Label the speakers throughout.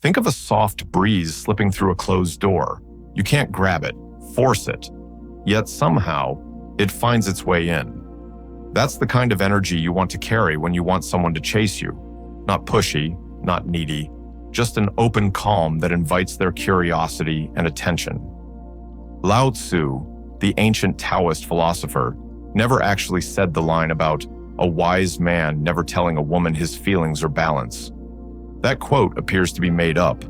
Speaker 1: Think of a soft breeze slipping through a closed door. You can't grab it, force it, yet somehow it finds its way in. That's the kind of energy you want to carry when you want someone to chase you. Not pushy, not needy, just an open calm that invites their curiosity and attention. Lao Tzu, the ancient Taoist philosopher, never actually said the line about a wise man never telling a woman his feelings or balance. That quote appears to be made up,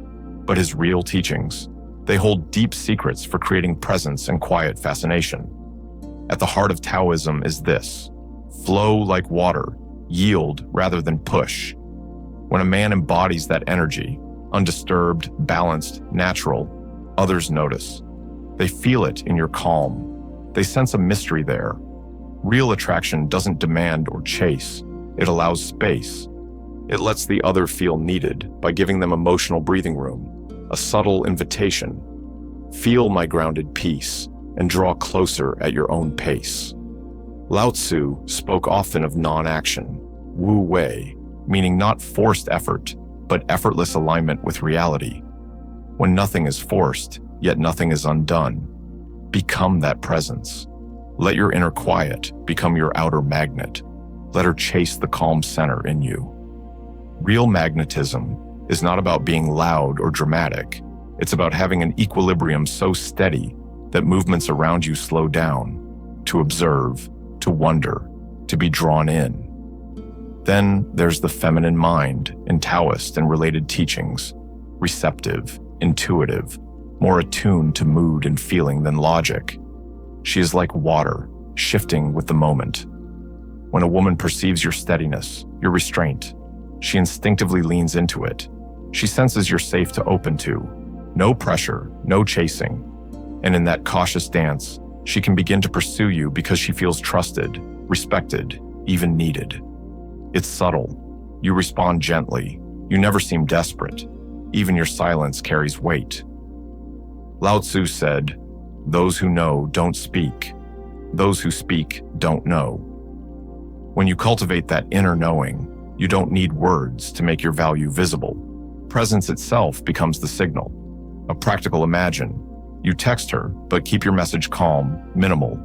Speaker 1: but his real teachings, they hold deep secrets for creating presence and quiet fascination. At the heart of Taoism is this: flow like water, yield rather than push. When a man embodies that energy, undisturbed, balanced, natural, others notice. They feel it in your calm. They sense a mystery there. Real attraction doesn't demand or chase. It allows space. It lets the other feel needed by giving them emotional breathing room, a subtle invitation. Feel my grounded peace and draw closer at your own pace. Lao Tzu spoke often of non-action, wu wei, meaning not forced effort, but effortless alignment with reality. When nothing is forced, yet nothing is undone, become that presence. Let your inner quiet become your outer magnet. Let her chase the calm center in you. Real magnetism is not about being loud or dramatic. It's about having an equilibrium so steady that movements around you slow down, to observe, to wonder, to be drawn in. Then there's the feminine mind in Taoist and related teachings, receptive, intuitive, more attuned to mood and feeling than logic. She is like water, shifting with the moment. When a woman perceives your steadiness, your restraint, she instinctively leans into it. She senses you're safe to open to. No pressure, no chasing. And in that cautious dance, she can begin to pursue you because she feels trusted, respected, even needed. It's subtle. You respond gently. You never seem desperate. Even your silence carries weight. Lao Tzu said, "Those who know don't speak. Those who speak don't know." When you cultivate that inner knowing, you don't need words to make your value visible. Presence itself becomes the signal. A practical imagine. You text her, but keep your message calm, minimal,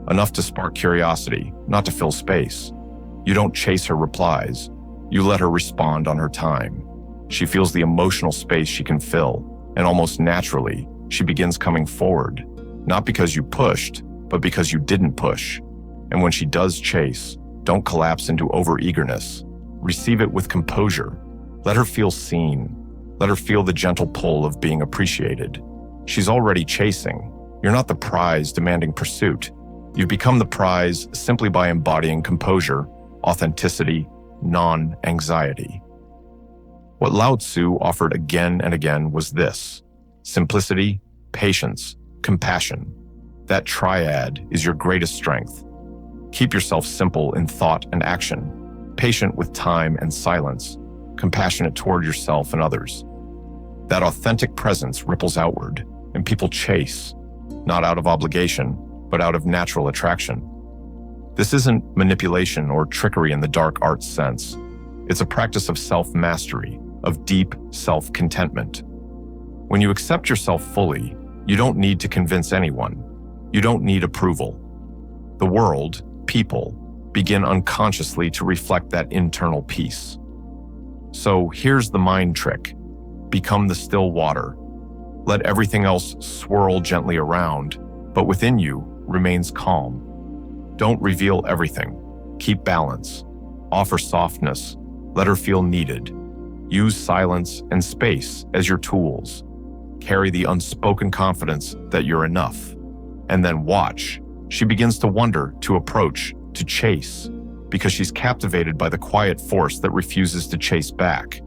Speaker 1: enough to spark curiosity, not to fill space. You don't chase her replies. You let her respond on her time. She feels the emotional space she can fill, and almost naturally, she begins coming forward, not because you pushed, but because you didn't push. And when she does chase, don't collapse into overeagerness. Receive it with composure. Let her feel seen. Let her feel the gentle pull of being appreciated. She's already chasing. You're not the prize demanding pursuit. You've become the prize simply by embodying composure, authenticity, non-anxiety. What Lao Tzu offered again and again was this: simplicity, patience, compassion. That triad is your greatest strength. Keep yourself simple in thought and action, patient with time and silence, compassionate toward yourself and others. That authentic presence ripples outward, and people chase, not out of obligation, but out of natural attraction. This isn't manipulation or trickery in the dark arts sense. It's a practice of self-mastery, of deep self-contentment. When you accept yourself fully, you don't need to convince anyone. You don't need approval. The world, people, begin unconsciously to reflect that internal peace. So here's the mind trick. Become the still water. Let everything else swirl gently around, but within you remains calm. Don't reveal everything. Keep balance. Offer softness. Let her feel needed. Use silence and space as your tools. Carry the unspoken confidence that you're enough. And then watch. She begins to wonder, to approach, to chase, because she's captivated by the quiet force that refuses to chase back.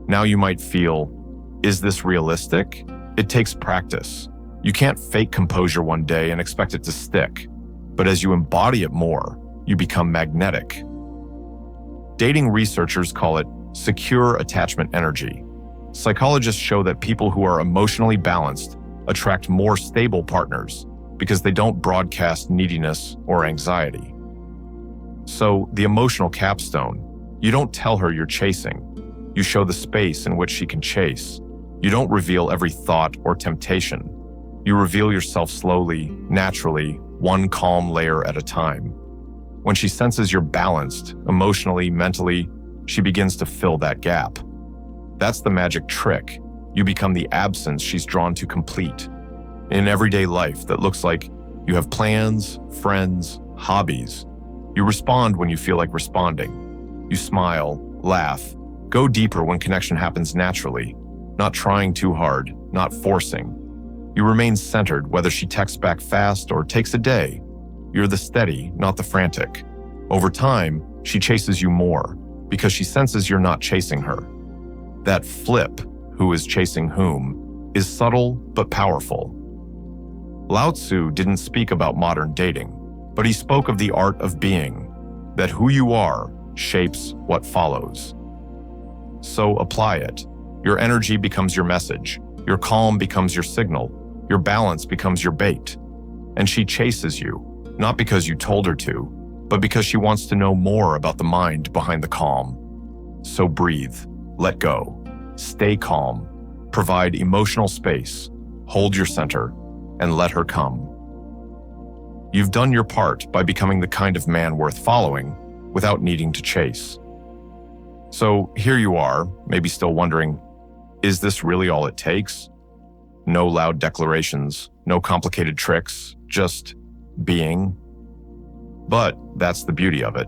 Speaker 1: Now you might feel, is this realistic? It takes practice. You can't fake composure one day and expect it to stick. But as you embody it more, you become magnetic. Dating researchers call it secure attachment energy. Psychologists show that people who are emotionally balanced attract more stable partners because they don't broadcast neediness or anxiety. So, the emotional capstone, you don't tell her you're chasing. You show the space in which she can chase. You don't reveal every thought or temptation. You reveal yourself slowly, naturally, one calm layer at a time. When she senses you're balanced, emotionally, mentally, she begins to fill that gap. That's the magic trick. You become the absence she's drawn to complete. In everyday life that looks like you have plans, friends, hobbies, you respond when you feel like responding. You smile, laugh, go deeper when connection happens naturally, not trying too hard, not forcing. You remain centered whether she texts back fast or takes a day. You're the steady, not the frantic. Over time, she chases you more because she senses you're not chasing her. That flip, who is chasing whom, is subtle but powerful. Lao Tzu didn't speak about modern dating, but he spoke of the art of being, that who you are shapes what follows. So apply it. Your energy becomes your message. Your calm becomes your signal. Your balance becomes your bait. And she chases you, not because you told her to, but because she wants to know more about the mind behind the calm. So breathe, let go, stay calm, provide emotional space, hold your center, and let her come. You've done your part by becoming the kind of man worth following without needing to chase. So here you are, maybe still wondering, is this really all it takes? No loud declarations, no complicated tricks, just being. But that's the beauty of it.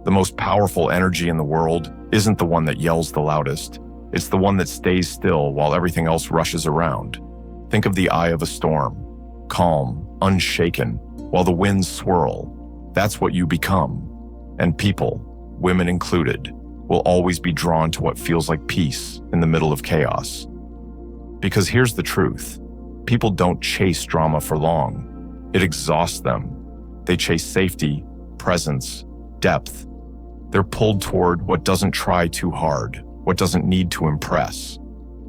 Speaker 1: The most powerful energy in the world isn't the one that yells the loudest. It's the one that stays still while everything else rushes around. Think of the eye of a storm, calm, unshaken, while the winds swirl. That's what you become. And people, women included, will always be drawn to what feels like peace in the middle of chaos. Because here's the truth. People don't chase drama for long. It exhausts them. They chase safety, presence, depth. They're pulled toward what doesn't try too hard, what doesn't need to impress.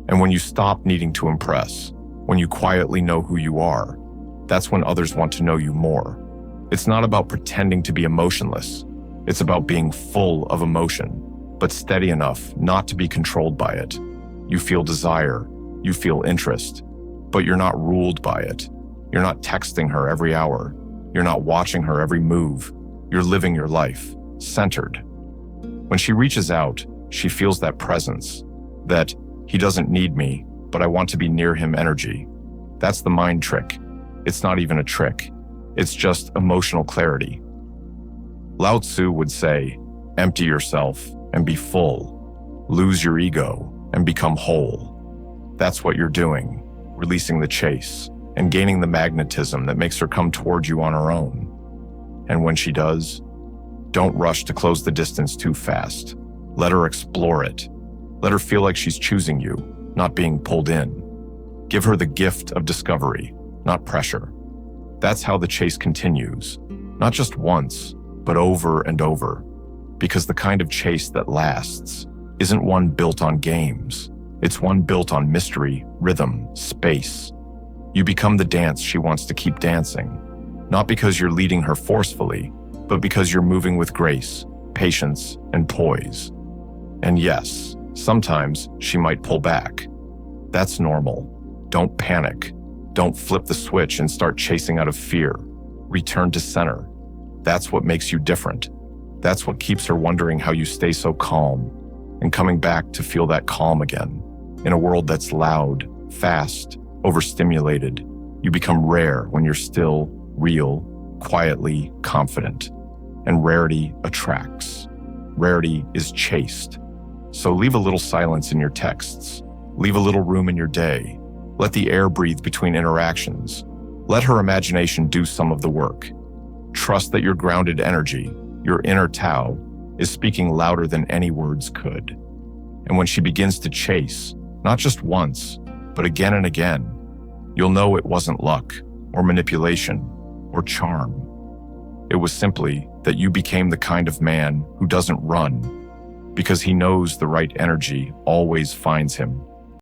Speaker 1: And when you stop needing to impress, when you quietly know who you are, that's when others want to know you more. It's not about pretending to be emotionless. It's about being full of emotion, but steady enough not to be controlled by it. You feel desire, you feel interest, but you're not ruled by it. You're not texting her every hour. You're not watching her every move. You're living your life, centered. When she reaches out, she feels that presence, that he doesn't need me, but I want to be near him energy. That's the mind trick. It's not even a trick. It's just emotional clarity. Lao Tzu would say, empty yourself and be full. Lose your ego and become whole. That's what you're doing, releasing the chase and gaining the magnetism that makes her come toward you on her own. And when she does, don't rush to close the distance too fast. Let her explore it. Let her feel like she's choosing you, not being pulled in. Give her the gift of discovery, not pressure. That's how the chase continues, not just once, but over and over. Because the kind of chase that lasts isn't one built on games. It's one built on mystery, rhythm, space. You become the dance she wants to keep dancing, not because you're leading her forcefully, but because you're moving with grace, patience, and poise. And yes, sometimes she might pull back. That's normal. Don't panic. Don't flip the switch and start chasing out of fear. Return to center. That's what makes you different. That's what keeps her wondering how you stay so calm and coming back to feel that calm again. In a world that's loud, fast, overstimulated, you become rare when you're still, real, quietly confident. And rarity attracts. Rarity is chased. So leave a little silence in your texts. Leave a little room in your day. Let the air breathe between interactions. Let her imagination do some of the work. Trust that your grounded energy, your inner Tao, is speaking louder than any words could. And when she begins to chase, not just once, but again and again, you'll know it wasn't luck or manipulation or charm. It was simply that you became the kind of man who doesn't run because he knows the right energy always finds him.